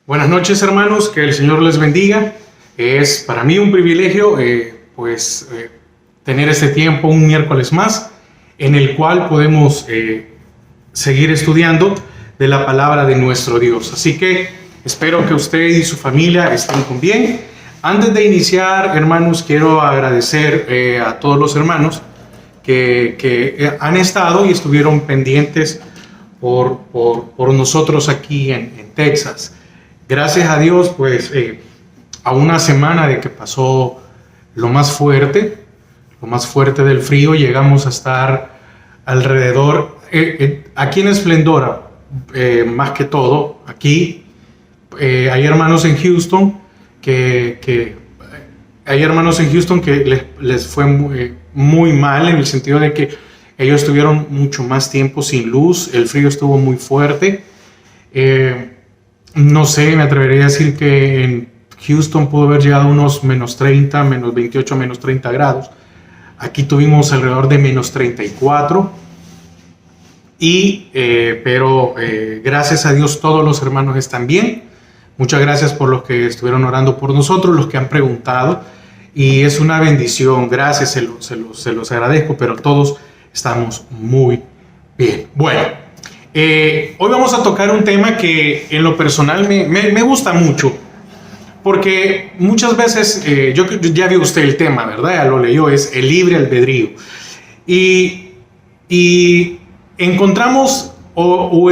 Buenas noches, hermanos, que el Señor les bendiga. Es para mí un privilegio tener este tiempo, un miércoles más, en el cual podemos seguir estudiando de la palabra de nuestro Dios. Así que espero que usted y su familia estén con bien. Antes de iniciar, hermanos, quiero agradecer a todos los hermanos que han estado y estuvieron pendientes por nosotros aquí en Texas. Gracias a Dios, pues a una semana de que pasó lo más fuerte del frío, llegamos a estar alrededor, aquí en Esplendora, más que todo, aquí hay hermanos en Houston que les fue muy mal, en el sentido de que ellos estuvieron mucho más tiempo sin luz, el frío estuvo muy fuerte. No sé, me atrevería a decir que en Houston pudo haber llegado a unos menos 30, menos 28, menos 30 grados. Aquí tuvimos alrededor de menos 34. Pero gracias a Dios todos los hermanos están bien. Muchas gracias por los que estuvieron orando por nosotros, los que han preguntado. Y es una bendición, gracias, se los agradezco, pero todos estamos muy bien. Bueno. Hoy vamos a tocar un tema que en lo personal me gusta mucho, porque muchas veces, ya vio usted el tema, ¿verdad? Ya lo leyó, es el libre albedrío. Y encontramos o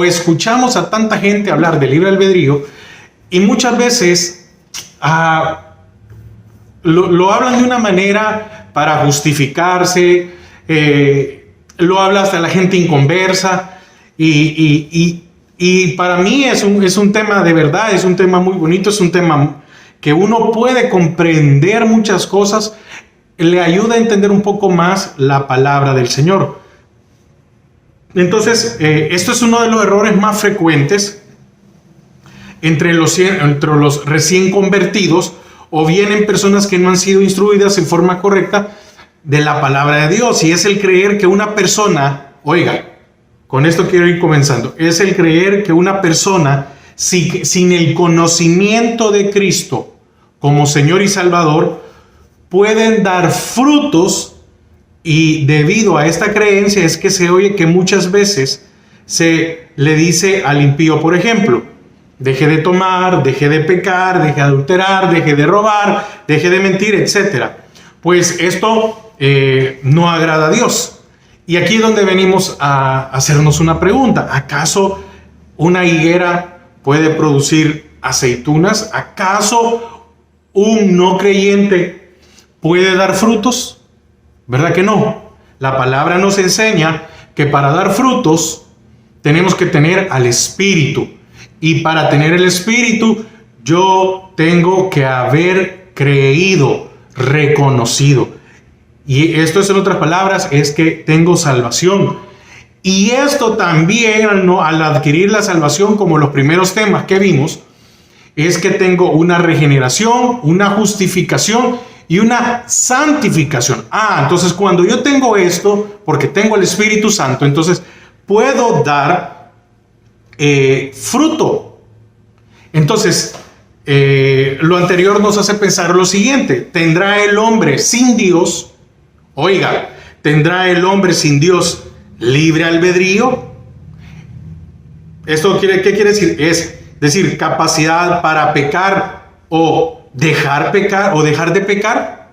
escuchamos a tanta gente hablar de libre albedrío, y muchas veces lo hablan de una manera para justificarse, lo habla hasta la gente inconversa y para mí es un tema de verdad, es un tema muy bonito, es un tema que uno puede comprender muchas cosas, le ayuda a entender un poco más la palabra del Señor. Entonces, esto es uno de los errores más frecuentes entre los recién convertidos, o bien en personas que no han sido instruidas en forma correcta de la palabra de Dios, y es el creer que una persona, oiga, con esto quiero ir comenzando, es el creer que una persona sin el conocimiento de Cristo como Señor y Salvador pueden dar frutos, y debido a esta creencia es que se oye que muchas veces se le dice al impío, por ejemplo, deje de tomar, deje de pecar, deje de adulterar, deje de robar, deje de mentir, etc. Pues esto no agrada a Dios. Y aquí es donde venimos a hacernos una pregunta. ¿Acaso una higuera puede producir aceitunas? ¿Acaso un no creyente puede dar frutos? ¿Verdad que no? La palabra nos enseña que para dar frutos tenemos que tener al Espíritu. Y para tener el Espíritu yo tengo que haber creído, reconocido. Y esto es, en otras palabras, es que tengo salvación. Y esto también, al adquirir la salvación, como los primeros temas que vimos, es que tengo una regeneración, una justificación y una santificación. Entonces cuando yo tengo esto, porque tengo el Espíritu Santo, entonces puedo dar fruto. Entonces, lo anterior nos hace pensar lo siguiente: ¿tendrá el hombre sin Dios? Oiga, ¿tendrá el hombre sin Dios libre albedrío? ¿Esto qué quiere decir? Es decir, capacidad para pecar o dejar de pecar.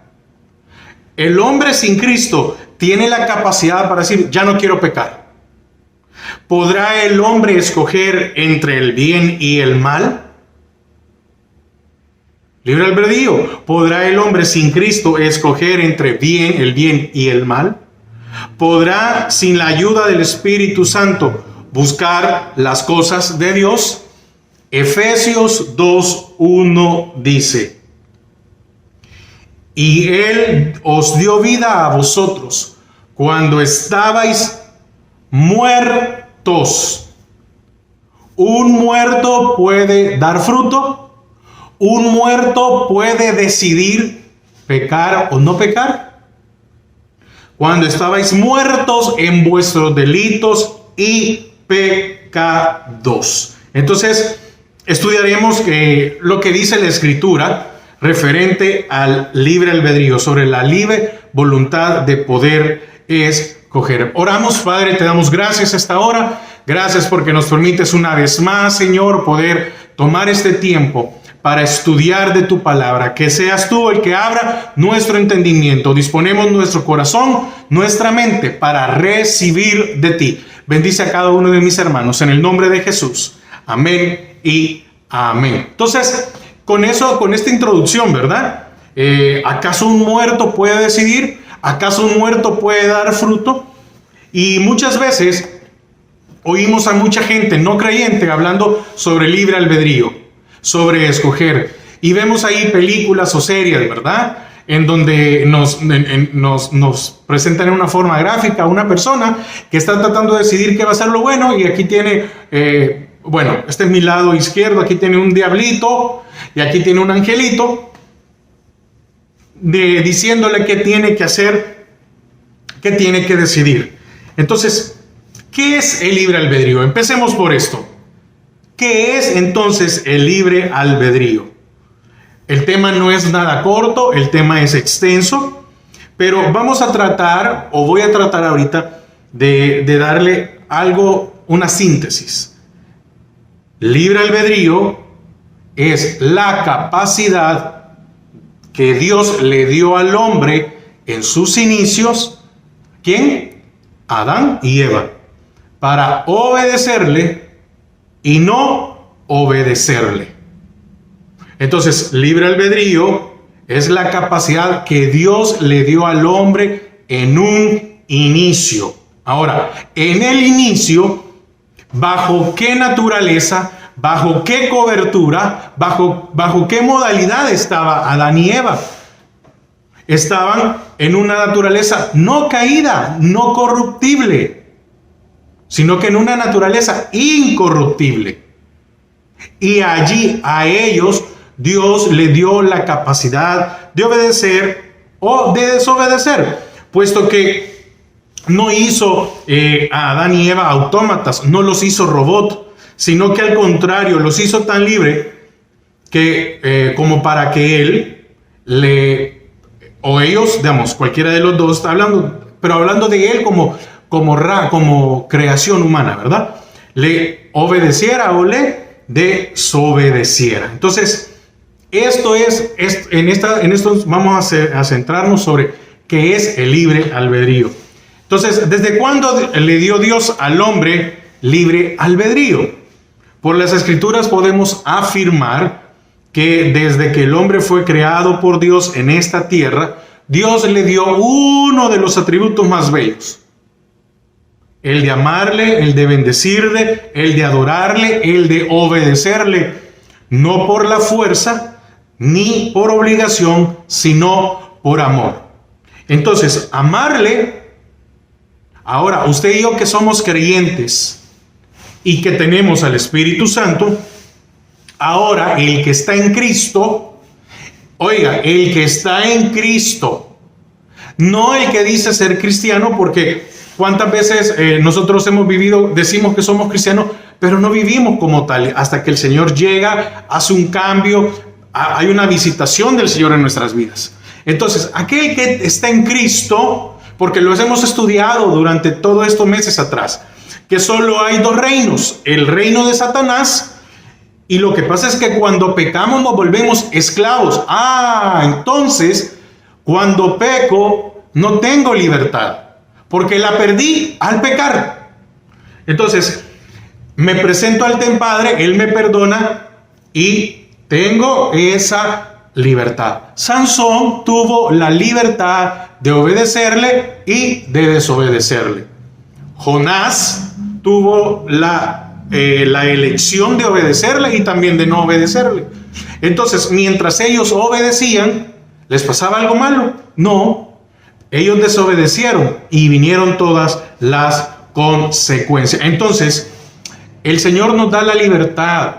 El hombre sin Cristo tiene la capacidad para decir, ya no quiero pecar. ¿Podrá el hombre escoger entre el bien y el mal? Libre albedrío. ¿Podrá el hombre sin Cristo escoger entre el bien y el mal? ¿Podrá, sin la ayuda del Espíritu Santo, buscar las cosas de Dios? Efesios 2:1 dice: y Él os dio vida a vosotros cuando estabais muertos. ¿Un muerto puede dar fruto? ¿Un muerto puede decidir pecar o no pecar? Cuando estabais muertos en vuestros delitos y pecados. Entonces, estudiaremos lo que dice la Escritura referente al libre albedrío, sobre la libre voluntad de poder escoger. Oramos, Padre, te damos gracias a esta hora. Gracias porque nos permites una vez más, Señor, poder tomar este tiempo para estudiar de tu palabra. Que seas tú el que abra nuestro entendimiento. Disponemos nuestro corazón, nuestra mente para recibir de ti. Bendice a cada uno de mis hermanos en el nombre de Jesús. Amén y amén. Entonces, con esta introducción, ¿verdad? ¿Acaso un muerto puede decidir? ¿Acaso un muerto puede dar fruto? Y muchas veces oímos a mucha gente no creyente hablando sobre libre albedrío, sobre escoger. Y vemos ahí películas o series, ¿verdad? En donde nos presentan en una forma gráfica a una persona que está tratando de decidir qué va a ser lo bueno. Y aquí tiene, este es mi lado izquierdo, aquí tiene un diablito y aquí tiene un angelito diciéndole qué tiene que hacer, qué tiene que decidir. Entonces, ¿qué es el libre albedrío? Empecemos por esto. ¿Qué es entonces el libre albedrío? El tema no es nada corto, el tema es extenso, pero vamos a tratar, o voy a tratar ahorita, de darle una síntesis. Libre albedrío es la capacidad que Dios le dio al hombre en sus inicios. ¿Quién? Adán y Eva. Para obedecerle y no obedecerle. Entonces, libre albedrío es la capacidad que Dios le dio al hombre en un inicio. Ahora, en el inicio, ¿bajo qué naturaleza, bajo qué cobertura, bajo qué modalidad estaba Adán y Eva? Estaban en una naturaleza no caída, no corruptible, sino que en una naturaleza incorruptible. Y allí a ellos Dios le dio la capacidad de obedecer o de desobedecer, puesto que no hizo a Adán y Eva autómatas, no los hizo robot, sino que al contrario los hizo tan libre que como para que él o ellos, digamos, cualquiera de los dos está hablando, pero hablando de él como creación humana, ¿verdad? Le obedeciera o le desobedeciera. Entonces, en esto vamos a centrarnos sobre qué es el libre albedrío. Entonces, ¿desde cuándo le dio Dios al hombre libre albedrío? Por las Escrituras podemos afirmar que desde que el hombre fue creado por Dios en esta tierra, Dios le dio uno de los atributos más bellos: el de amarle, el de bendecirle, el de adorarle, el de obedecerle, no por la fuerza ni por obligación, sino por amor. Entonces, amarle. Ahora, usted y yo que somos creyentes y que tenemos al Espíritu Santo, ahora el que está en Cristo, oiga, el que está en Cristo, no el que dice ser cristiano, porque ¿cuántas veces nosotros decimos que somos cristianos, pero no vivimos como tal? Hasta que el Señor llega, hace un cambio, hay una visitación del Señor en nuestras vidas. Entonces, aquel que está en Cristo, porque los hemos estudiado durante todos estos meses atrás, que solo hay dos reinos: el reino de Satanás, y lo que pasa es que cuando pecamos nos volvemos esclavos. Entonces, cuando peco, no tengo libertad, porque la perdí al pecar. Entonces, me presento ante el Padre, Él me perdona y tengo esa libertad. Sansón tuvo la libertad de obedecerle y de desobedecerle. Jonás tuvo la elección de obedecerle y también de no obedecerle. Entonces, mientras ellos obedecían, ¿les pasaba algo malo? No. Ellos desobedecieron y vinieron todas las consecuencias. Entonces, el Señor nos da la libertad.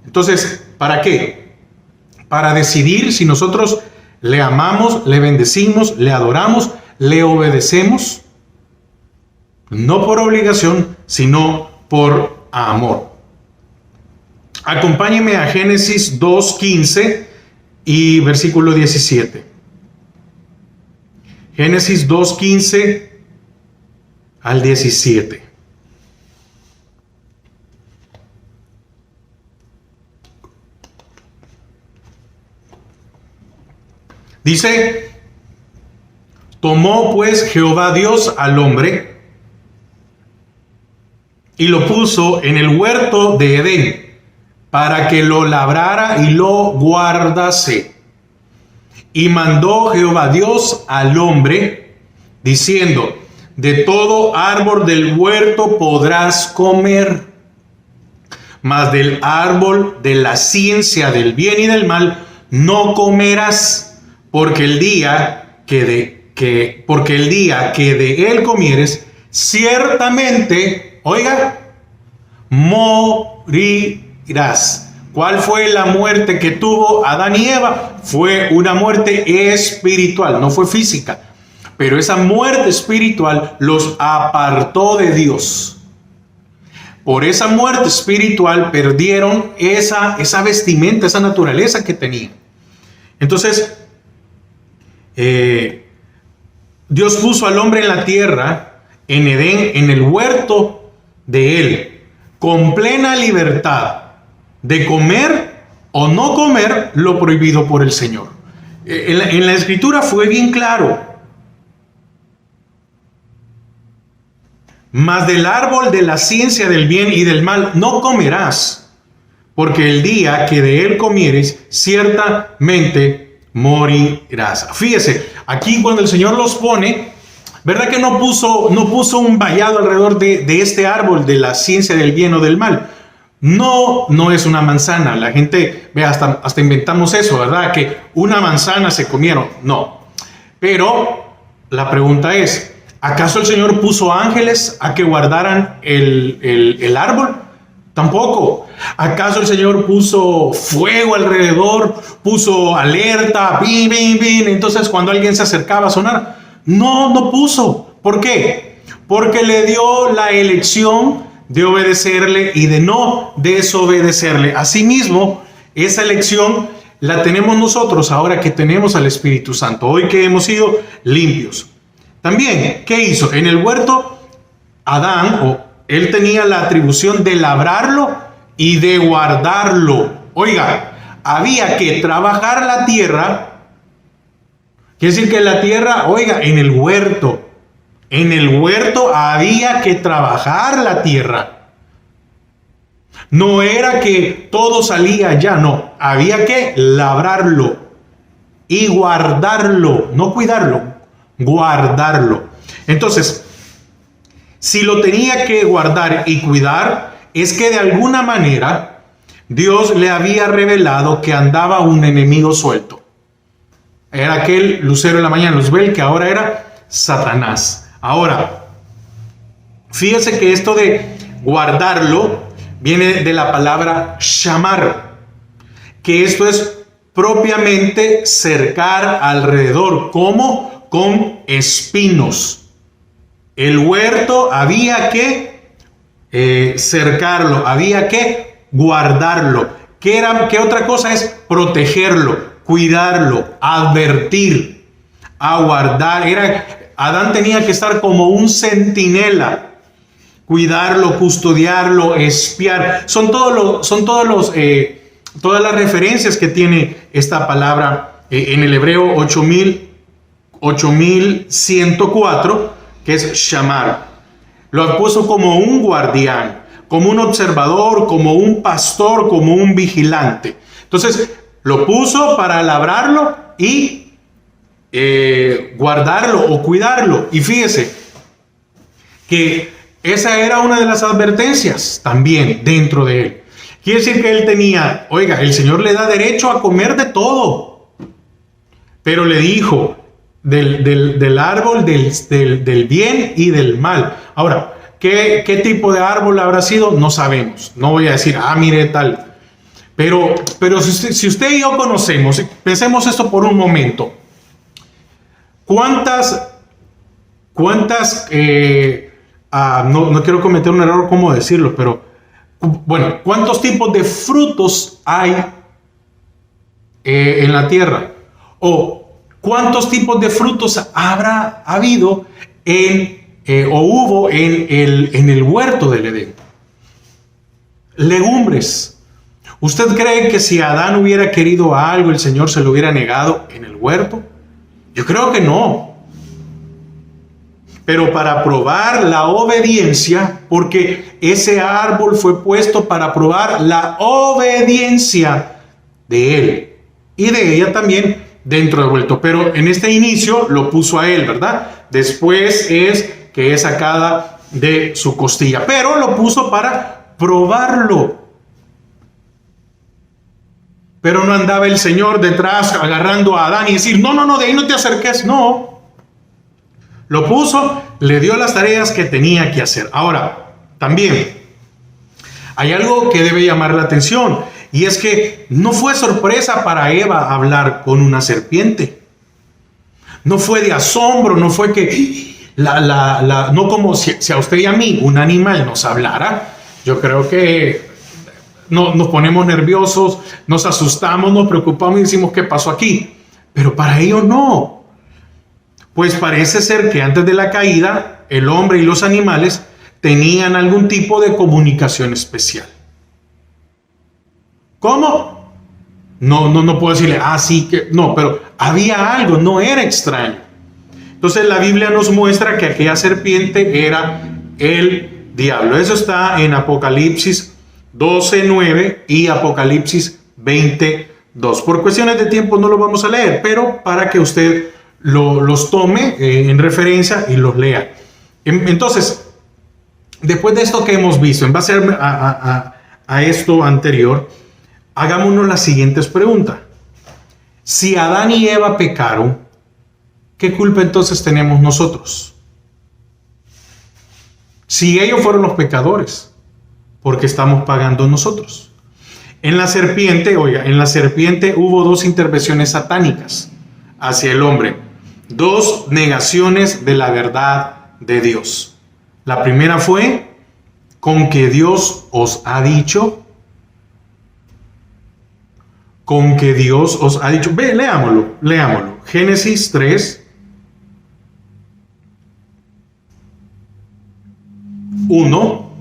Entonces, ¿para qué? Para decidir si nosotros le amamos, le bendecimos, le adoramos, le obedecemos. No por obligación, sino por amor. Acompáñeme a Génesis 2:15 y versículo 17. Génesis 2:15 al 17. Dice: tomó pues Jehová Dios al hombre y lo puso en el huerto de Edén para que lo labrara y lo guardase. Y mandó Jehová Dios al hombre diciendo: de todo árbol del huerto podrás comer, mas del árbol de la ciencia del bien y del mal no comerás, porque el día que de él comieres, ciertamente, oiga, morirás. ¿Cuál fue la muerte que tuvo Adán y Eva? Fue una muerte espiritual, no fue física. Pero esa muerte espiritual los apartó de Dios. Por esa muerte espiritual perdieron esa vestimenta, esa naturaleza que tenían. Entonces, Dios puso al hombre en la tierra, en Edén, en el huerto de él, con plena libertad de comer o no comer lo prohibido por el Señor. En la escritura fue bien claro: mas del árbol de la ciencia del bien y del mal no comerás, porque el día que de él comieres, ciertamente morirás. Fíjese, aquí cuando el Señor los pone, ¿verdad que no puso un vallado alrededor de este árbol de la ciencia del bien o del mal? No es una manzana. La gente, ve, hasta inventamos eso, ¿verdad? Que una manzana se comieron. No. Pero la pregunta es, ¿acaso el Señor puso ángeles a que guardaran el árbol? Tampoco. ¿Acaso el Señor puso fuego alrededor? ¿Puso alerta? ¡Bin, bin, bin! Entonces cuando alguien se acercaba a sonar. No puso. ¿Por qué? Porque le dio la elección de obedecerle y de no desobedecerle. Asimismo, esa elección la tenemos nosotros ahora que tenemos al Espíritu Santo, hoy que hemos sido limpios. También, ¿qué hizo? En el huerto, Adán, él tenía la atribución de labrarlo y de guardarlo. Oiga, había que trabajar la tierra. Quiere decir que la tierra, oiga, en el huerto había que trabajar la tierra. No era que todo salía ya, no. Había que labrarlo y guardarlo, no cuidarlo, guardarlo. Entonces, si lo tenía que guardar y cuidar, es que de alguna manera Dios le había revelado que andaba un enemigo suelto. Era aquel lucero de la mañana, Luzbel, que ahora era Satanás. Ahora, fíjese que esto de guardarlo viene de la palabra shamar, que esto es propiamente cercar alrededor, como con espinos. El huerto había que cercarlo, había que guardarlo. ¿Qué otra cosa es? Protegerlo, cuidarlo, advertir, aguardar. Adán tenía que estar como un centinela, cuidarlo, custodiarlo, espiar. Son todas las referencias que tiene esta palabra en el hebreo 8104, que es shamar. Lo puso como un guardián, como un observador, como un pastor, como un vigilante. Entonces, lo puso para labrarlo y guardarlo o cuidarlo. Y fíjese que esa era una de las advertencias también dentro de él. Quiere decir que él tenía, oiga, el Señor le da derecho a comer de todo, pero le dijo del árbol del bien y del mal. Ahora, ¿qué tipo de árbol habrá sido? No sabemos. No voy a decir, mire tal. Pero si usted y yo conocemos, pensemos esto por un momento. ¿Cuántas no quiero cometer un error, ¿cómo decirlo? Pero Bueno, ¿cuántos tipos de frutos hay en la tierra? ¿O cuántos tipos de frutos habrá habido o hubo en el huerto del Edén? Legumbres. ¿Usted cree que si Adán hubiera querido algo, el Señor se lo hubiera negado en el huerto? Yo creo que no. Pero para probar la obediencia, porque ese árbol fue puesto para probar la obediencia de él y de ella también dentro del huerto. Pero en este inicio lo puso a él, ¿verdad? Después es que es sacada de su costilla, pero lo puso para probarlo. Pero no andaba el Señor detrás agarrando a Adán y decir, no, de ahí no te acerques. No. Lo puso, le dio las tareas que tenía que hacer. Ahora, también hay algo que debe llamar la atención, y es que no fue sorpresa para Eva hablar con una serpiente. No fue de asombro, no fue que no como si a usted y a mí un animal nos hablara. Yo creo que nos ponemos nerviosos, nos asustamos, nos preocupamos y decimos, ¿qué pasó aquí? Pero para ellos no. Pues parece ser que antes de la caída, el hombre y los animales tenían algún tipo de comunicación especial. ¿Cómo? No puedo decirle, sí, que no, pero había algo, no era extraño. Entonces la Biblia nos muestra que aquella serpiente era el diablo. Eso está en Apocalipsis 12:9 y Apocalipsis 20:2. Por cuestiones de tiempo no lo vamos a leer, pero para que usted los tome en referencia y los lea. Entonces, después de esto que hemos visto, en base a esto anterior, hagámonos las siguientes preguntas. Si Adán y Eva pecaron, ¿qué culpa entonces tenemos nosotros? Si ellos fueron los pecadores, ¿por qué estamos pagando nosotros? En la serpiente hubo dos intervenciones satánicas hacia el hombre, dos negaciones de la verdad de Dios. La primera fue, con que Dios os ha dicho. Con que Dios os ha dicho. Ve, leámoslo. Génesis 3:1.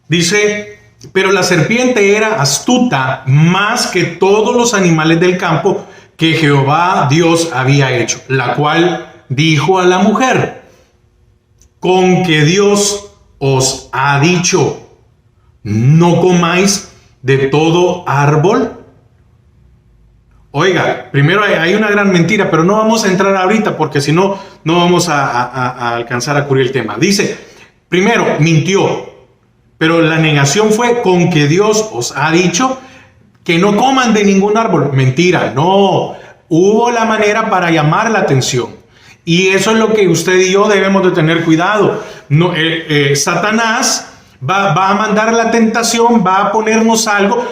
Dice, pero la serpiente era astuta más que todos los animales del campo que Jehová Dios había hecho, la cual dijo a la mujer, con que Dios os ha dicho, no comáis de todo árbol. Oiga, primero hay una gran mentira, pero no vamos a entrar ahorita porque si no, no vamos a alcanzar a cubrir el tema. Dice, primero, mintió. Pero la negación fue, con que Dios os ha dicho que no coman de ningún árbol. Mentira, no. Hubo la manera para llamar la atención. Y eso es lo que usted y yo debemos de tener cuidado. No, Satanás va a mandar la tentación, va a ponernos algo.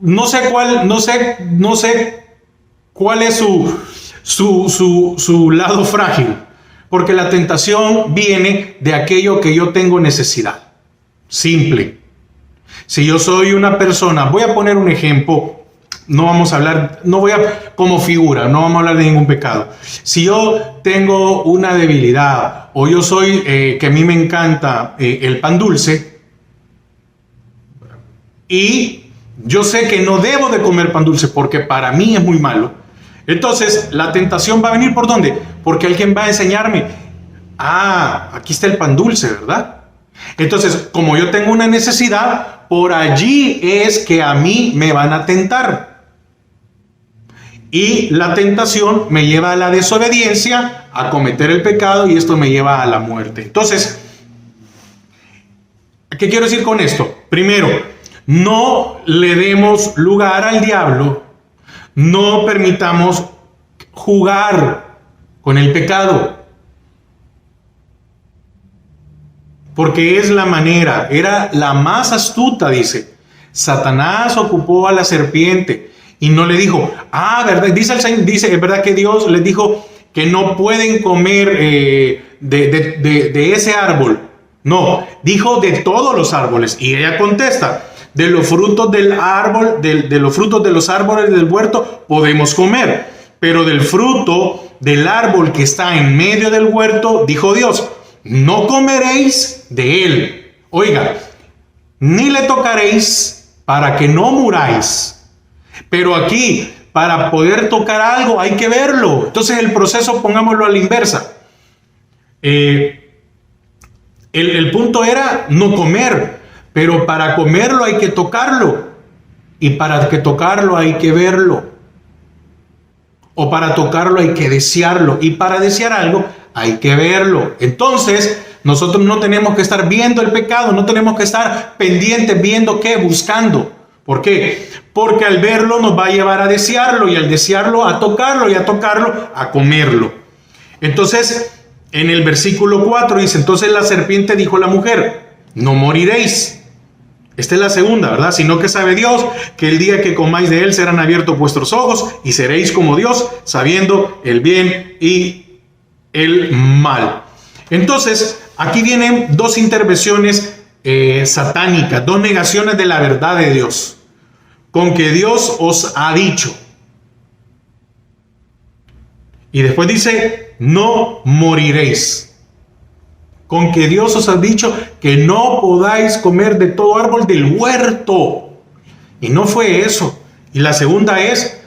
No sé cuál es su lado frágil. Porque la tentación viene de aquello que yo tengo necesidad. Simple. Si yo soy una persona, voy a poner un ejemplo, como figura, no vamos a hablar de ningún pecado. Si yo tengo una debilidad, o yo soy, que a mí me encanta el pan dulce, y yo sé que no debo de comer pan dulce porque para mí es muy malo. Entonces, la tentación va a venir ¿por dónde? Porque alguien va a enseñarme, aquí está el pan dulce, ¿verdad? Entonces, como yo tengo una necesidad, por allí es que a mí me van a tentar. Y la tentación me lleva a la desobediencia, a cometer el pecado, y esto me lleva a la muerte. Entonces, ¿qué quiero decir con esto? Primero, no le demos lugar al diablo. No permitamos jugar con el pecado. Porque es la manera, era la más astuta, dice. Satanás ocupó a la serpiente Y no le dijo, ¿verdad? Dice el Señor, es verdad que Dios les dijo que no pueden comer de ese árbol. No, dijo de todos los árboles. Y ella contesta, de los frutos del árbol, de los frutos de los árboles del huerto podemos comer. Pero del fruto del árbol que está en medio del huerto, dijo Dios, no comeréis de él. Oiga, ni le tocaréis para que no muráis. Pero aquí, para poder tocar algo, hay que verlo. Entonces el proceso, pongámoslo a la inversa. El punto era no comer, pero para comerlo hay que tocarlo. Y para que tocarlo hay que verlo. O para tocarlo hay que desearlo. Y para desear algo hay que verlo. Entonces, nosotros no tenemos que estar viendo el pecado, no tenemos que estar pendientes, viendo qué, buscando. ¿Por qué? Porque al verlo nos va a llevar a desearlo, y al desearlo a tocarlo, y a tocarlo a comerlo. Entonces, en el versículo 4 dice, entonces la serpiente dijo a la mujer, no moriréis. Esta es la segunda, ¿verdad? Sino que sabe Dios que el día que comáis de él serán abiertos vuestros ojos y seréis como Dios, sabiendo el bien y el mal. Entonces, aquí vienen dos intervenciones satánicas, dos negaciones de la verdad de Dios. Con que Dios os ha dicho. Y después dice, no moriréis. Con que Dios os ha dicho que no podáis comer de todo árbol del huerto. Y no fue eso. Y la segunda es,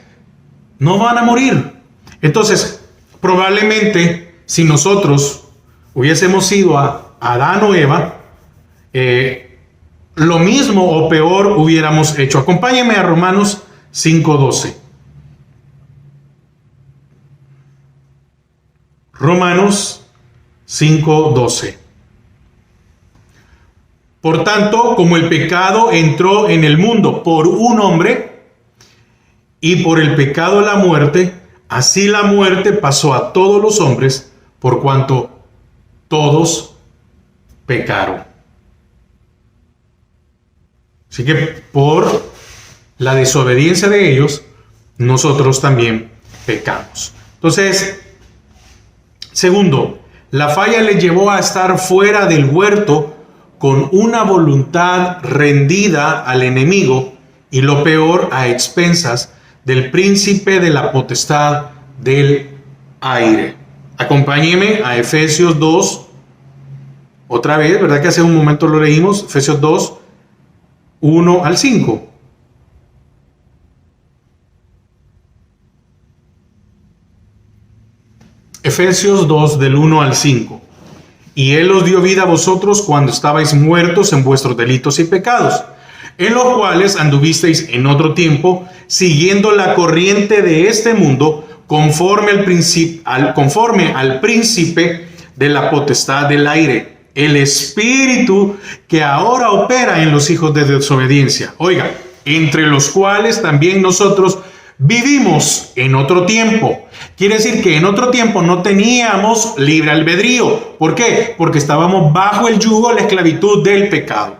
no van a morir. Entonces, probablemente, si nosotros hubiésemos sido a Adán o Eva, lo mismo o peor hubiéramos hecho. Acompáñenme a Romanos 5:12. Romanos 5:12. Por tanto, como el pecado entró en el mundo por un hombre, y por el pecado la muerte, así la muerte pasó a todos los hombres, por cuanto todos pecaron. Así que por la desobediencia de ellos, nosotros también pecamos. Entonces, segundo, la falla les llevó a estar fuera del huerto con una voluntad rendida al enemigo, y lo peor, a expensas del príncipe de la potestad del aire. Acompáñeme a Efesios 2, otra vez, ¿verdad que hace un momento lo leímos? Efesios 2, 1 al 5. Efesios 2 del 1 al 5. Y Él os dio vida a vosotros cuando estabais muertos en vuestros delitos y pecados, en los cuales anduvisteis en otro tiempo, siguiendo la corriente de este mundo, conforme al príncipe de la potestad del aire, el espíritu que ahora opera en los hijos de desobediencia. Oiga, entre los cuales también nosotros vivimos en otro tiempo. Quiere decir que en otro tiempo no teníamos libre albedrío. ¿Por qué? Porque estábamos bajo el yugo, la esclavitud del pecado.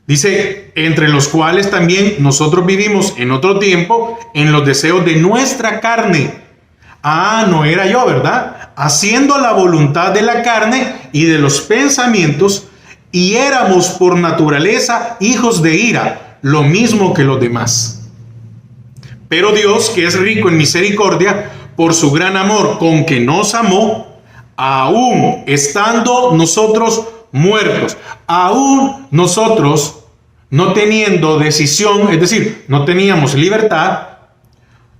Dice, entre los cuales también nosotros vivimos en otro tiempo en los deseos de nuestra carne. No era yo, ¿verdad? Haciendo la voluntad de la carne y de los pensamientos, y éramos por naturaleza hijos de ira, lo mismo que los demás. Pero Dios, que es rico en misericordia, por su gran amor con que nos amó, aún estando nosotros muertos, aún nosotros no teniendo decisión, es decir, no teníamos libertad,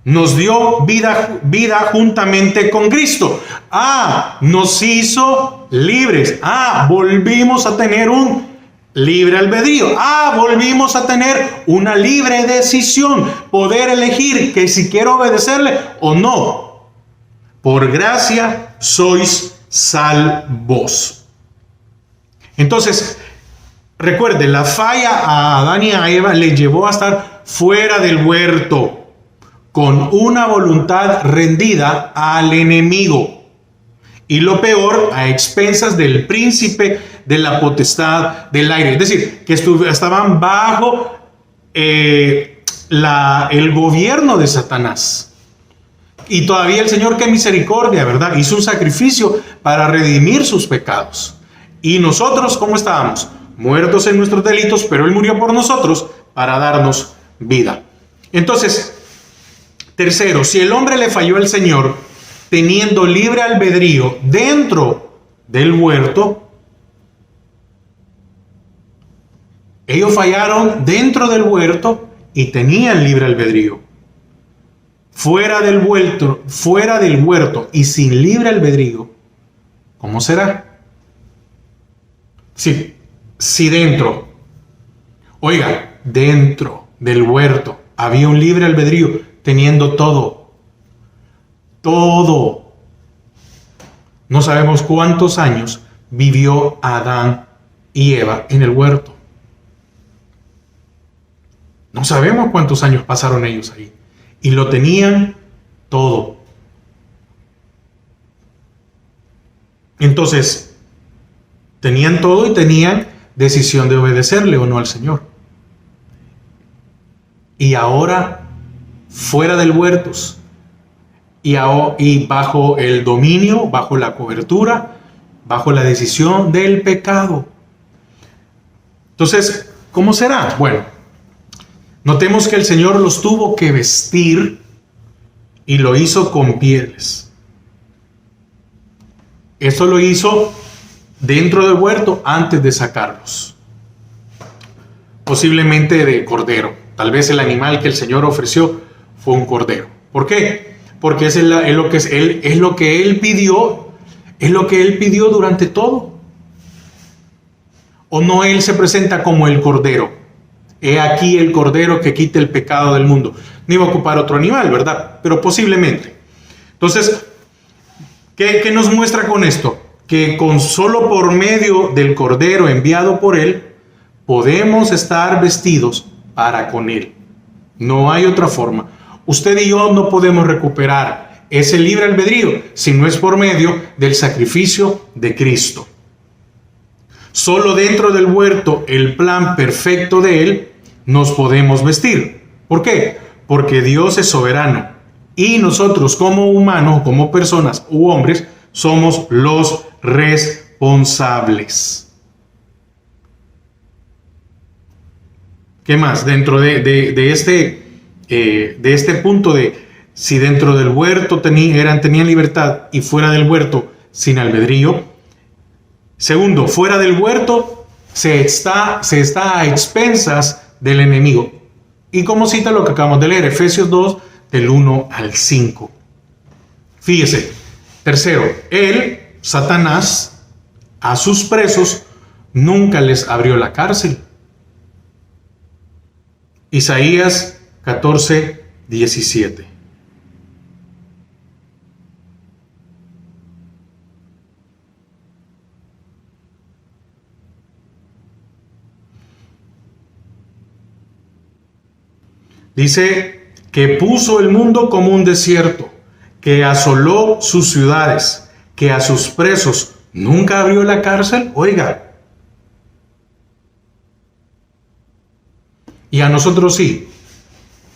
nos dio vida juntamente con Cristo. Nos hizo libres. Volvimos a tener un libre albedrío. Volvimos a tener una libre decisión, poder elegir que si quiero obedecerle o no. Por gracia sois salvos. Entonces, recuerde, la falla a Adán y a Eva le llevó a estar fuera del huerto, con una voluntad rendida al enemigo. Y lo peor, a expensas del príncipe de la potestad del aire. Es decir, que estaban bajo el gobierno de Satanás. Y todavía el Señor, qué misericordia, ¿verdad? Hizo un sacrificio para redimir sus pecados. Y nosotros, ¿cómo estábamos? Muertos en nuestros delitos, pero Él murió por nosotros para darnos vida. Entonces, tercero, si el hombre le falló al Señor, teniendo libre albedrío dentro del huerto, ellos fallaron dentro del huerto y tenían libre albedrío. Fuera del huerto y sin libre albedrío, ¿cómo será? Si dentro, oiga, dentro del huerto había un libre albedrío, teniendo todo. No sabemos cuántos años vivió Adán y Eva en el huerto. No sabemos cuántos años pasaron ellos ahí. Y lo tenían todo. Entonces, tenían todo y tenían decisión de obedecerle o no al Señor. Y ahora, fuera del huerto y bajo el dominio, bajo la cobertura, bajo la decisión del pecado. Entonces, ¿cómo será? Bueno, notemos que el Señor los tuvo que vestir y lo hizo con pieles. Esto lo hizo dentro del huerto antes de sacarlos. Posiblemente de cordero. Tal vez el animal que el Señor ofreció fue un cordero. ¿Por qué? Porque es lo que Él pidió. Es lo que Él pidió durante todo. ¿O no Él se presenta como el cordero? He aquí el cordero que quita el pecado del mundo. No iba a ocupar otro animal, ¿verdad? Pero posiblemente. Entonces, ¿qué nos muestra con esto? Que solo por medio del cordero enviado por Él, podemos estar vestidos para con Él. No hay otra forma. Usted y yo no podemos recuperar ese libre albedrío si no es por medio del sacrificio de Cristo. Solo dentro del huerto, el plan perfecto de Él, nos podemos vestir. ¿Por qué? Porque Dios es soberano y nosotros como humanos, como personas u hombres, somos los responsables. ¿Qué más? Dentro de este punto de si dentro del huerto tenían libertad y fuera del huerto sin albedrío. Segundo, fuera del huerto se está a expensas del enemigo. Y como cita lo que acabamos de leer, Efesios 2, del 1 al 5. Fíjese. Tercero, él, Satanás, a sus presos nunca les abrió la cárcel. Isaías 14, 17. Dice que puso el mundo como un desierto, que asoló sus ciudades, que a sus presos nunca abrió la cárcel. Oiga. Y a nosotros sí.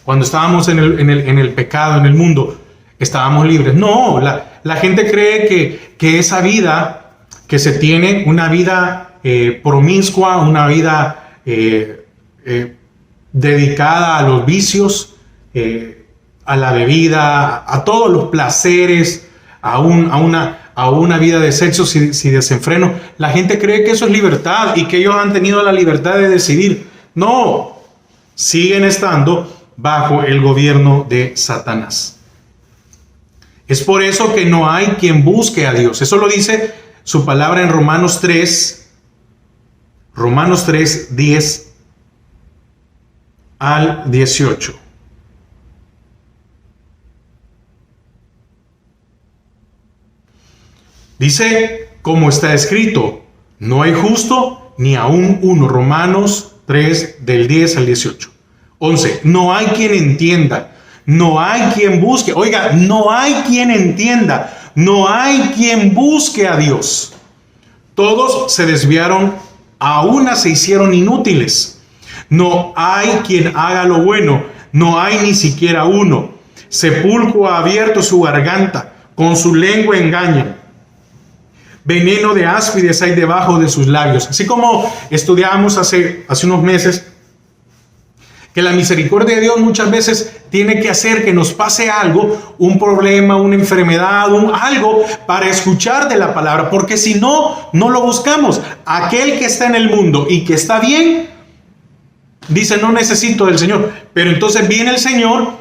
Cuando estábamos en el pecado, en el mundo, estábamos libres. No, la gente cree que esa vida que se tiene, una vida promiscua, una vida dedicada a los vicios, a la bebida, a todos los placeres, a una vida de sexo sin desenfreno. La gente cree que eso es libertad y que ellos han tenido la libertad de decidir. No, siguen estando bajo el gobierno de Satanás. Es por eso que no hay quien busque a Dios. Eso lo dice su palabra en Romanos 3, 10 al 18. Dice, como está escrito, no hay justo ni aún uno. Romanos 3, del 10 al 18. 11. No hay quien entienda, no hay quien busque. Oiga, no hay quien entienda, no hay quien busque a Dios. Todos se desviaron, a una se hicieron inútiles. No hay quien haga lo bueno, no hay ni siquiera uno. Sepulcro ha abierto su garganta, con su lengua engañan. Veneno de áspides hay debajo de sus labios. Así como estudiábamos hace unos meses, que la misericordia de Dios muchas veces tiene que hacer que nos pase algo, un problema, una enfermedad, algo para escuchar de la palabra, porque si no, no lo buscamos. Aquel que está en el mundo y que está bien, dice, no necesito del Señor. Pero entonces viene el Señor,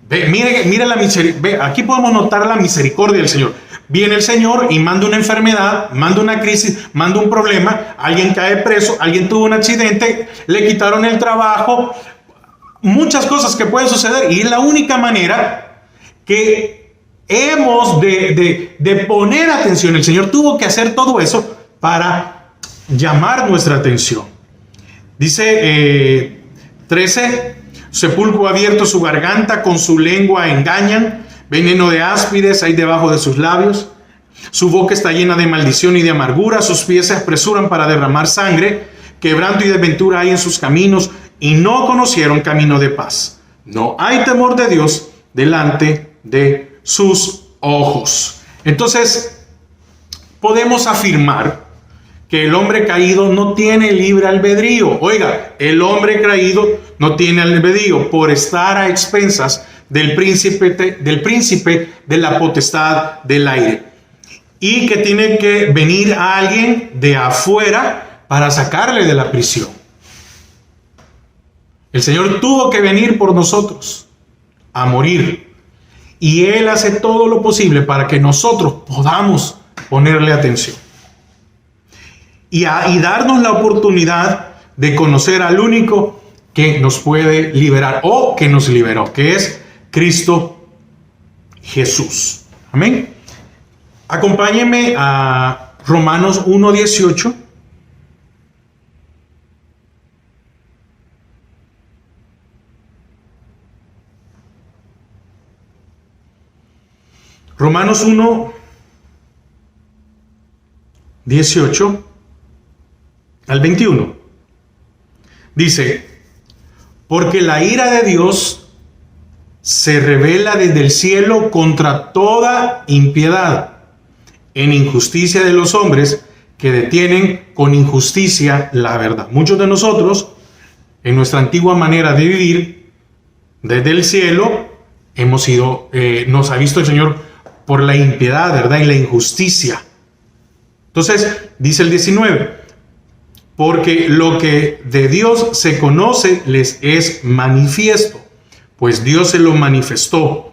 mire la misericordia, aquí podemos notar la misericordia del Señor. Viene el Señor y manda una enfermedad, manda una crisis, manda un problema, alguien cae preso, alguien tuvo un accidente, le quitaron el trabajo, muchas cosas que pueden suceder, y es la única manera que hemos de poner atención. El Señor tuvo que hacer todo eso para llamar nuestra atención. Dice 13, sepulcro ha abierto su garganta, con su lengua engañan, veneno de áspides hay debajo de sus labios, su boca está llena de maldición y de amargura, sus pies se apresuran para derramar sangre, quebranto y desventura hay en sus caminos, y no conocieron camino de paz. No hay temor de Dios delante de sus ojos. Entonces, podemos afirmar que el hombre caído no tiene libre albedrío. Oiga, el hombre caído no tiene albedrío por estar a expensas del príncipe de la potestad del aire. Y que tiene que venir a alguien de afuera para sacarle de la prisión. El Señor tuvo que venir por nosotros a morir. Y Él hace todo lo posible para que nosotros podamos ponerle atención. Y darnos la oportunidad de conocer al único que nos puede liberar o que nos liberó, que es Cristo Jesús. Amén. Acompáñenme a Romanos 1:18. Romanos 1:18 al 21. Dice, porque la ira de Dios se revela desde el cielo contra toda impiedad, en injusticia de los hombres que detienen con injusticia la verdad. Muchos de nosotros, en nuestra antigua manera de vivir, desde el cielo, hemos sido, nos ha visto el Señor por la impiedad, ¿verdad? Y la injusticia. Entonces, dice el 19, porque lo que de Dios se conoce les es manifiesto, pues Dios se lo manifestó.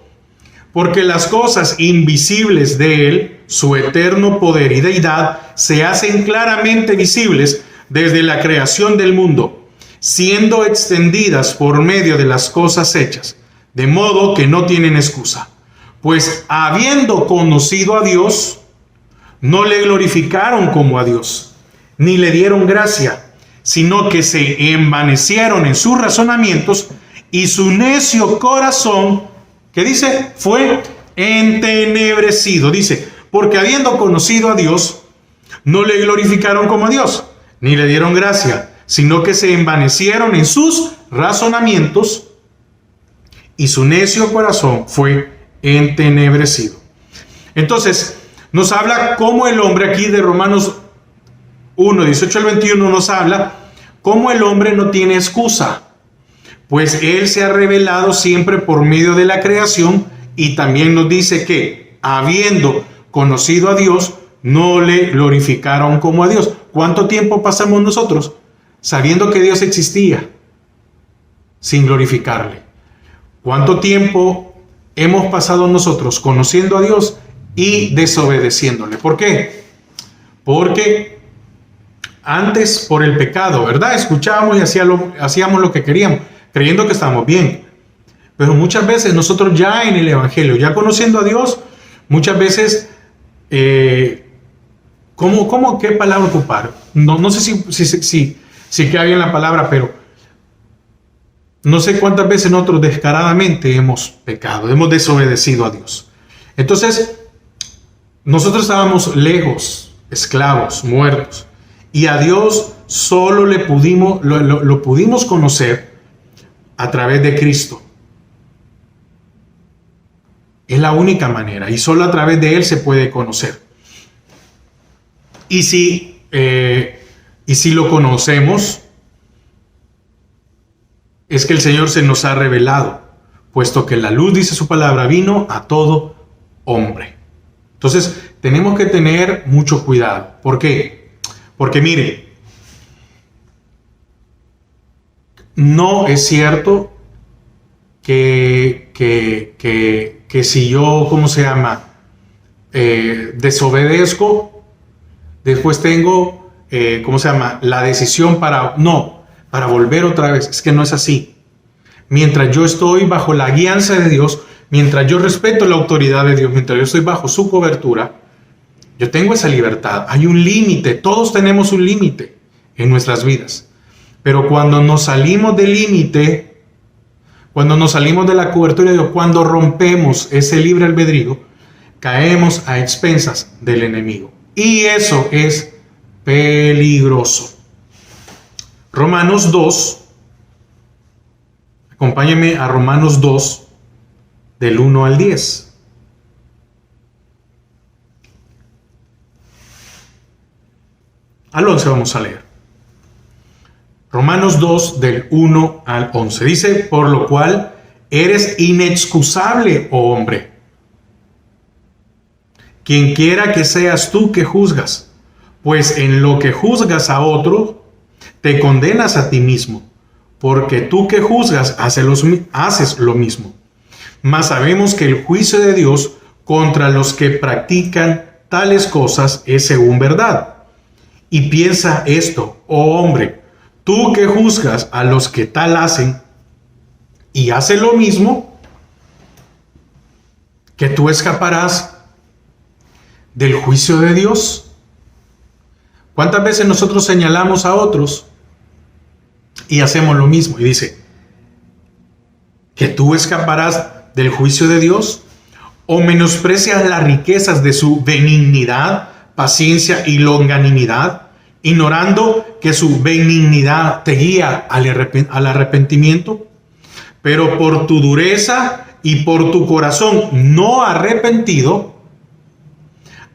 Porque las cosas invisibles de Él, su eterno poder y deidad, se hacen claramente visibles desde la creación del mundo, siendo extendidas por medio de las cosas hechas, de modo que no tienen excusa. Pues habiendo conocido a Dios, no le glorificaron como a Dios, ni le dieron gracia, sino que se envanecieron en sus razonamientos, y su necio corazón, ¿qué dice? Fue entenebrecido. Dice, porque habiendo conocido a Dios, no le glorificaron como a Dios, ni le dieron gracia, sino que se envanecieron en sus razonamientos, y su necio corazón fue entenebrecido. Entonces, nos habla cómo el hombre, aquí de Romanos 1:18 al 21, nos habla cómo el hombre no tiene excusa, pues Él se ha revelado siempre por medio de la creación, y también nos dice que, habiendo conocido a Dios, no le glorificaron como a Dios. ¿Cuánto tiempo pasamos nosotros sabiendo que Dios existía sin glorificarle? ¿Cuánto tiempo hemos pasado nosotros conociendo a Dios y desobedeciéndole? ¿Por qué? Porque antes, por el pecado, ¿verdad? Escuchábamos y hacíamos lo que queríamos, creyendo que estábamos bien. Pero muchas veces nosotros ya en el Evangelio, ya conociendo a Dios, muchas veces, ¿qué palabra ocupar? No sé si queda bien la palabra, pero no sé cuántas veces nosotros descaradamente hemos pecado, hemos desobedecido a Dios. Entonces, nosotros estábamos lejos, esclavos, muertos, y a Dios solo lo pudimos conocer a través de Cristo. Es la única manera y solo a través de Él se puede conocer. Y si lo conocemos, es que el Señor se nos ha revelado, puesto que la luz, dice su palabra, vino a todo hombre. Entonces, tenemos que tener mucho cuidado. ¿Por qué? Porque mire, no es cierto que si yo, desobedezco, después tengo, la decisión para volver otra vez. Es que no es así. Mientras yo estoy bajo la guianza de Dios, mientras yo respeto la autoridad de Dios, mientras yo estoy bajo su cobertura, yo tengo esa libertad. Hay un límite, todos tenemos un límite en nuestras vidas. Pero cuando nos salimos del límite, cuando nos salimos de la cobertura de Dios, cuando rompemos ese libre albedrío, caemos a expensas del enemigo. Y eso es peligroso. Romanos 2, acompáñenme a Romanos 2, del 1 al 10. Al 11 vamos a leer. Romanos 2, del 1 al 11. Dice, por lo cual eres inexcusable, oh hombre. Quien quiera que seas tú que juzgas, pues en lo que juzgas a otro, te condenas a ti mismo, porque tú que juzgas haces lo mismo. Mas sabemos que el juicio de Dios contra los que practican tales cosas es según verdad. Y piensa esto, oh hombre, tú que juzgas a los que tal hacen y haces lo mismo, que tú escaparás del juicio de Dios. ¿Cuántas veces nosotros señalamos a otros y hacemos lo mismo? Y dice, ¿que tú escaparás del juicio de Dios? ¿O menosprecias las riquezas de su benignidad, paciencia y longanimidad, ignorando que su benignidad te guía al arrepentimiento? Pero por tu dureza y por tu corazón no arrepentido,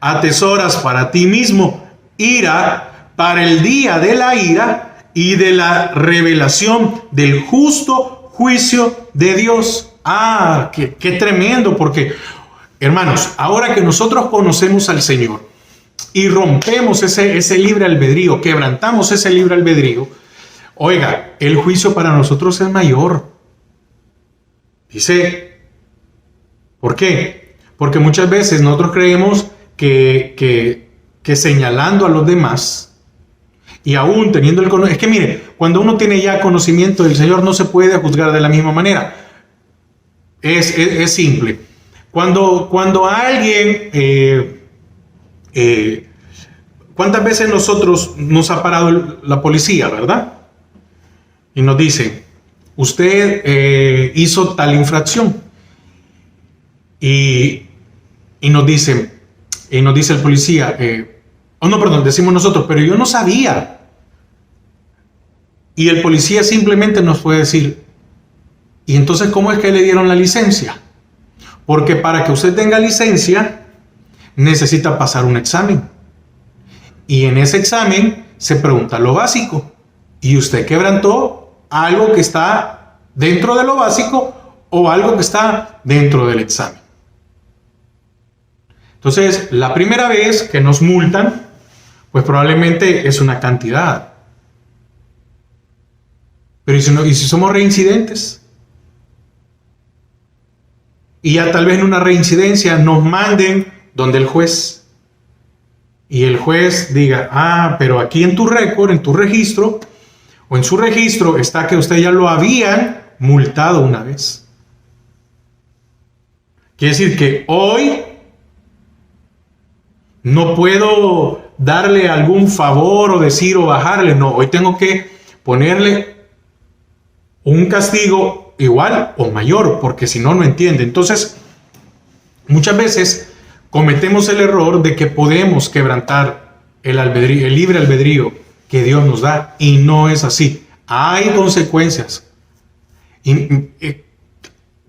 atesoras para ti mismo ira para el día de la ira y de la revelación del justo juicio de Dios. Qué tremendo, porque, hermanos, ahora que nosotros conocemos al Señor y rompemos ese libre albedrío, quebrantamos ese libre albedrío, oiga, el juicio para nosotros es mayor. Dice, ¿por qué? Porque muchas veces nosotros creemos que señalando a los demás y aún teniendo el conocimiento, es que mire, cuando uno tiene ya conocimiento del Señor no se puede juzgar de la misma manera. Es simple. Cuando alguien, ¿cuántas veces nos ha parado la policía, verdad? Y nos dice, usted hizo tal infracción. Y nos dice el policía, decimos nosotros, pero yo no sabía. Y el policía simplemente nos puede decir, ¿y entonces cómo es que le dieron la licencia? Porque para que usted tenga licencia, necesita pasar un examen. Y en ese examen se pregunta lo básico. Y usted quebrantó algo que está dentro de lo básico o algo que está dentro del examen. Entonces, la primera vez que nos multan, pues probablemente es una cantidad. Pero ¿y si somos reincidentes? Y ya tal vez en una reincidencia nos manden donde el juez. Y el juez diga, pero aquí en tu récord, en tu registro, o en su registro está que usted ya lo habían multado una vez. Quiere decir que hoy no puedo darle algún favor o decir o bajarle. No, hoy tengo que ponerle un castigo igual o mayor, porque si no, no entiende. Entonces, muchas veces cometemos el error de que podemos quebrantar el libre albedrío que Dios nos da, y no es así. Hay consecuencias.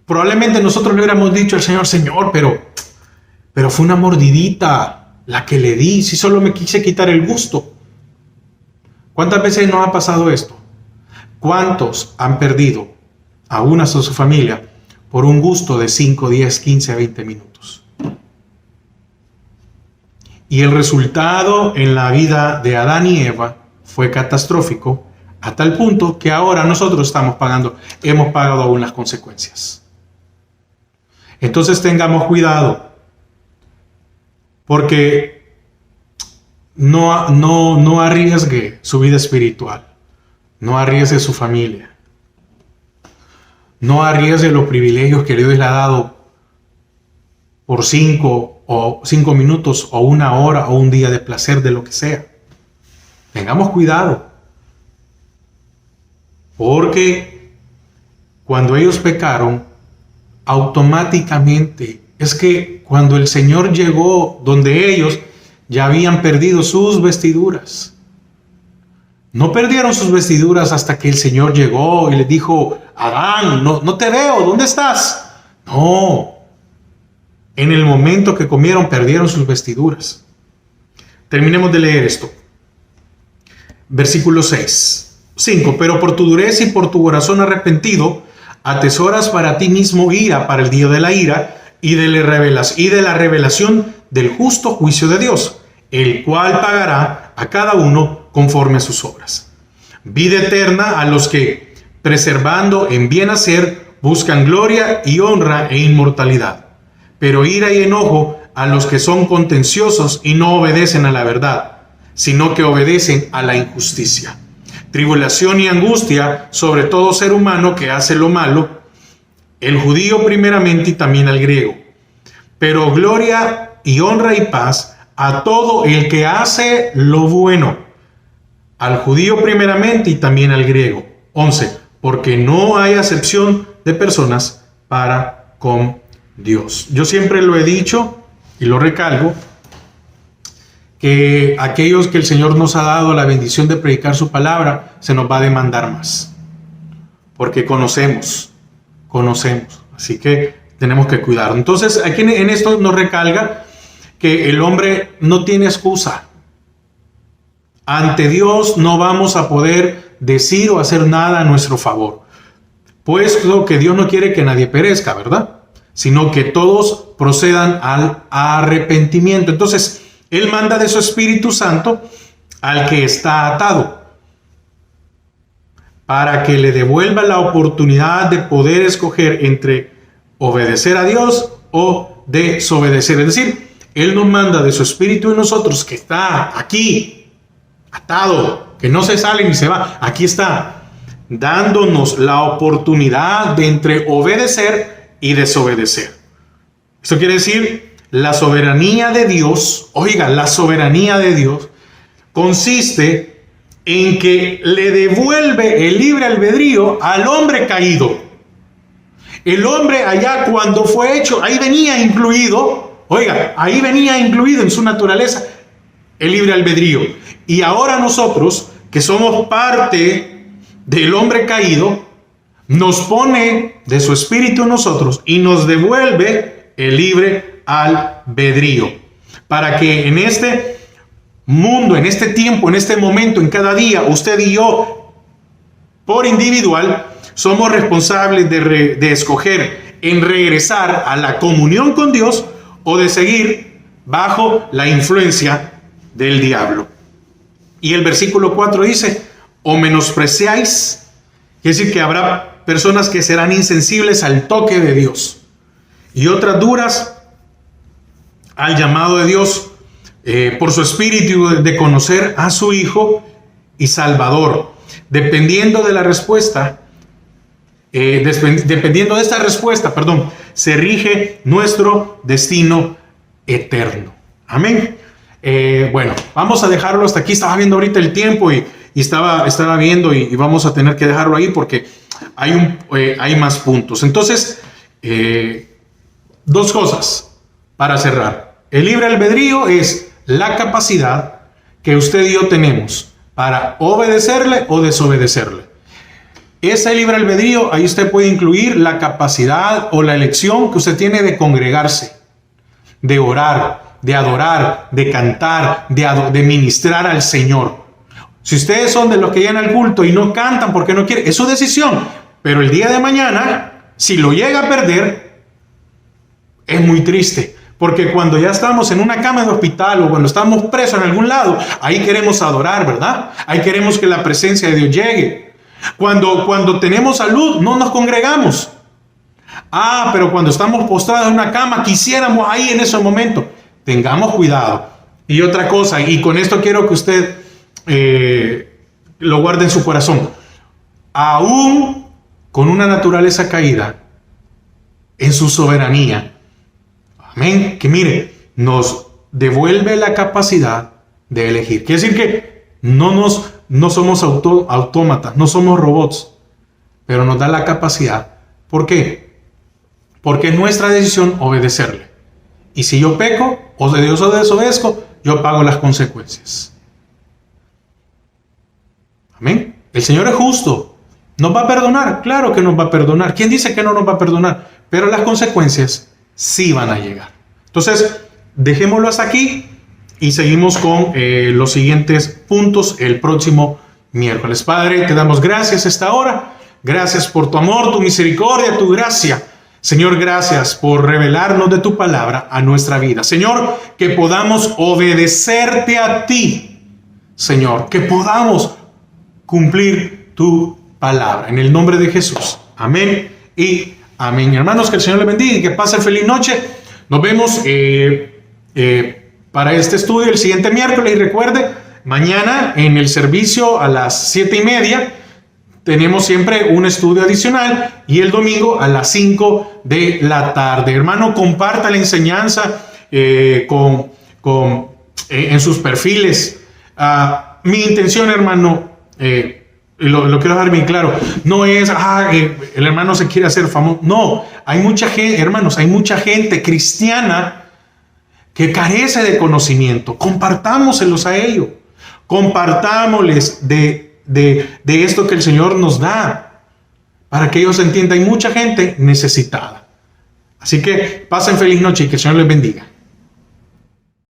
Probablemente nosotros le hubiéramos dicho al Señor, Señor, pero fue una mordidita la que le di, si solo me quise quitar el gusto. ¿Cuántas veces nos ha pasado esto? ¿Cuántos han perdido a una de su familia por un gusto de 5, 10, 15, 20 minutos? Y el resultado en la vida de Adán y Eva fue catastrófico, a tal punto que ahora nosotros hemos pagado aún las consecuencias. Entonces tengamos cuidado, porque no arriesgue su vida espiritual, no arriesgue su familia, no arriesgue los privilegios que Dios le ha dado por 5 minutos o 1 hora o un día de placer, de lo que sea. Tengamos cuidado, porque cuando ellos pecaron, automáticamente, es que cuando el Señor llegó donde ellos, ya habían perdido sus vestiduras. No perdieron sus vestiduras hasta que el Señor llegó y les dijo, Adán, no te veo, ¿dónde estás? No, en el momento que comieron perdieron sus vestiduras. Terminemos de leer esto. Versículo 5. Pero por tu dureza y por tu corazón arrepentido, atesoras para ti mismo ira para el día de la ira y de la revelación del justo juicio de Dios, el cual pagará a cada uno conforme a sus obras. Vida eterna a los que, preservando en bien hacer, buscan gloria y honra e inmortalidad. Pero ira y enojo a los que son contenciosos y no obedecen a la verdad, sino que obedecen a la injusticia. Tribulación y angustia sobre todo ser humano que hace lo malo, el judío primeramente y también al griego. Pero gloria y honra y paz a todo el que hace lo bueno, al judío primeramente y también al griego. 11. Porque no hay acepción de personas para con Dios. Yo siempre lo he dicho y lo recalco, que aquellos que el Señor nos ha dado la bendición de predicar su palabra, se nos va a demandar más, porque conocemos, así que tenemos que cuidar. Entonces aquí en esto nos recalca que el hombre no tiene excusa. Ante Dios no vamos a poder decir o hacer nada a nuestro favor, puesto que Dios no quiere que nadie perezca, ¿verdad? Sino que todos procedan al arrepentimiento. Entonces Él manda de su Espíritu Santo al que está atado, para que le devuelva la oportunidad de poder escoger entre obedecer a Dios o desobedecer. Es decir, Él nos manda de su Espíritu en nosotros, que está aquí, atado, que no se sale ni se va. Aquí está, dándonos la oportunidad de entre obedecer y desobedecer. Esto quiere decir, la soberanía de Dios, oiga, la soberanía de Dios consiste en que le devuelve el libre albedrío al hombre caído. El hombre allá cuando fue hecho, ahí venía incluido, oiga, ahí venía incluido en su naturaleza el libre albedrío. Y ahora nosotros, que somos parte del hombre caído, nos pone de su espíritu en nosotros y nos devuelve el libre albedrío, para que en este mundo, en este tiempo, en este momento, en cada día, usted y yo, por individual, somos responsables de escoger en regresar a la comunión con Dios o de seguir bajo la influencia del diablo. Y el versículo 4 dice, o menospreciáis, quiere decir que habrá personas que serán insensibles al toque de Dios y otras duras al llamado de Dios por su espíritu de conocer a su Hijo y Salvador. Dependiendo de la respuesta, dependiendo de esta respuesta, se rige nuestro destino eterno. Amén. Bueno, vamos a dejarlo hasta aquí. Estaba viendo ahorita el tiempo y estaba viendo y vamos a tener que dejarlo ahí porque hay más puntos. Entonces, dos cosas para cerrar. El libre albedrío es la capacidad que usted y yo tenemos para obedecerle o desobedecerle. Ese libre albedrío, ahí usted puede incluir la capacidad o la elección que usted tiene de congregarse, de orar, de adorar, de cantar, de ministrar al Señor. Si ustedes son de los que llegan al culto y no cantan porque no quieren, es su decisión. Pero el día de mañana, si lo llega a perder, es muy triste. Porque cuando ya estamos en una cama de hospital o cuando estamos presos en algún lado, ahí queremos adorar, ¿verdad? Ahí queremos que la presencia de Dios llegue. Cuando tenemos salud, no nos congregamos. Pero cuando estamos postrados en una cama, quisiéramos ahí en ese momento. Tengamos cuidado. Y otra cosa, y con esto quiero que usted lo guarde en su corazón. Aún con una naturaleza caída, en su soberanía, amén, que mire, nos devuelve la capacidad de elegir. Quiere decir que no somos autómatas, no somos robots, pero nos da la capacidad. ¿Por qué? Porque es nuestra decisión obedecerle. Y si yo peco o de Dios desobedezco, yo pago las consecuencias. Amén. El Señor es justo. ¿Nos va a perdonar? Claro que nos va a perdonar. ¿Quién dice que no nos va a perdonar? Pero las consecuencias sí van a llegar. Entonces, dejémoslo hasta aquí y seguimos con los siguientes puntos el próximo miércoles. Padre, te damos gracias a esta hora. Gracias por tu amor, tu misericordia, tu gracia. Señor, gracias por revelarnos de tu palabra a nuestra vida. Señor, que podamos obedecerte a ti. Señor, que podamos cumplir tu palabra. En el nombre de Jesús. Amén y amén. Hermanos, que el Señor les bendiga y que pasen feliz noche. Nos vemos para este estudio el siguiente miércoles. Y recuerde, mañana en el servicio a las 7:30 tenemos siempre un estudio adicional y el domingo a las 5 de la tarde. Hermano, comparta la enseñanza en sus perfiles. Mi intención, hermano, lo quiero dejar bien claro, no es el hermano se quiere hacer famoso. No, hay mucha gente, hermanos, hay mucha gente cristiana que carece de conocimiento. Compartámoselos a ellos, compartámosles de esto que el Señor nos da, para que ellos entiendan. Hay mucha gente necesitada. Así que pasen feliz noche y que el Señor les bendiga.